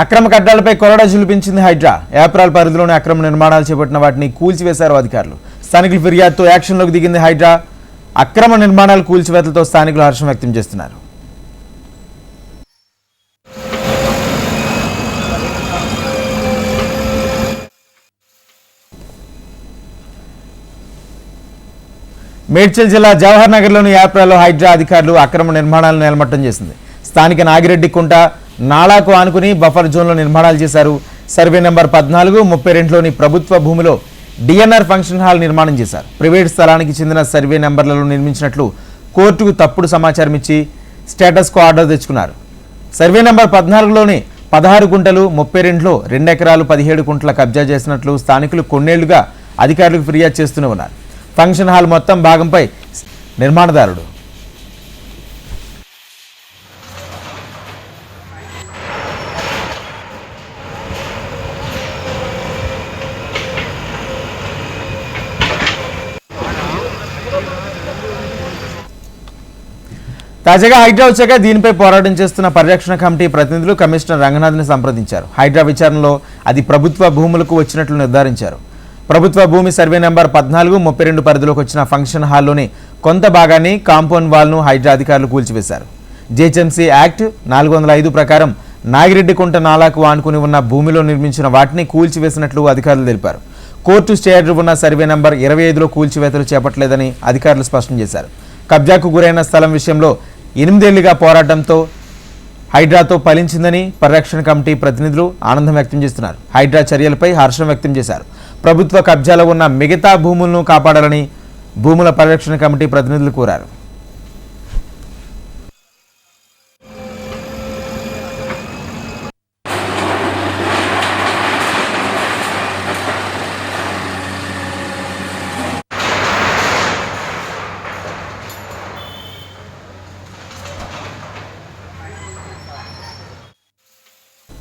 అక్రమ కట్టడాలపై కొరడా జులిపించింది హైడ్రా. ఏప్రిల్ పరిధిలోని అక్రమ నిర్మాణాలు చేపట్టిన వాటిని కూల్చివేశారు అధికారులు. స్థానికుల ఫిర్యాదుతో యాక్షన్లోకి దిగింది హైడ్రా. అక్రమ నిర్మాణాలు కూల్చివేతలతో స్థానికులు హర్షం వ్యక్తం చేస్తున్నారు. మేడ్చల్ జిల్లా జవహర్ నగర్లోని ఏప్రిల్లో హైడ్రా అధికారులు అక్రమ నిర్మాణాలను నేలమట్టం చేసింది. స్థానిక నాగిరెడ్డి కుంట నాలాకు ఆనుకుని బఫర్ జోన్లో నిర్మాణాలు చేశారు. సర్వే నెంబర్ 14, 32లోని ప్రభుత్వ భూమిలో డిఎన్ఆర్ ఫంక్షన్ హాల్ నిర్మాణం చేశారు. ప్రైవేట్ స్థలానికి చెందిన సర్వే నెంబర్లలో నిర్మించినట్లు కోర్టుకు తప్పుడు సమాచారం ఇచ్చి స్టేటస్కు ఆర్డర్ తెచ్చుకున్నారు. సర్వే నెంబర్ 14లోని 16 గుంటలు, 32లో 2 ఎకరాలు 17 గుంటల కబ్జా చేసినట్లు స్థానికులు కొన్నేళ్లుగా అధికారులకు ఫిర్యాదు చేస్తూనే ఉన్నారు. ఫంక్షన్ హాల్ మొత్తం భాగంపై నిర్మాణదారుడు తాజాగా హైడ్రా వచ్చాక దీనిపై పోరాటం చేస్తున్న పరిరక్షణ కమిటీ ప్రతినిధులు కమిషనర్ రంగనాథ్ని సంప్రదించారు. హైడ్రా విచారణలో అది ప్రభుత్వ భూములకు వచ్చినట్లు నిర్ధారించారు. ప్రభుత్వ భూమి సర్వే నెంబర్ 14, 32 పరిధిలోకి వచ్చిన ఫంక్షన్ హాల్లోని కొంత భాగాన్ని కాంపౌండ్ వాల్ను హైడ్రా అధికారులు కూల్చివేశారు. జీహెచ్ఎంసీ యాక్ట్ 405 ప్రకారం నాగిరెడ్డి కుంట నాలాకు ఆనుకుని ఉన్న భూమిలో నిర్మించిన వాటిని కూల్చివేసినట్లు అధికారులు తెలిపారు. కోర్టు స్టే ఆర్డర్ ఉన్న సర్వే నెంబర్ 25లో కూల్చివేతలు చేపట్టలేదని అధికారులు స్పష్టం చేశారు. కబ్జాకు గురైన స్థలం విషయంలో 8 ఏళ్లుగా పోరాటంతో హైడ్రాతో ఫలించిందని పరిరక్షణ కమిటీ ప్రతినిధులు ఆనందం వ్యక్తం చేస్తున్నారు. హైడ్రా చర్యలపై హర్షం వ్యక్తం చేశారు. ప్రభుత్వ కబ్జాలో ఉన్న మిగతా భూములను కాపాడాలని భూముల పరిరక్షణ కమిటీ ప్రతినిధులు కోరారు.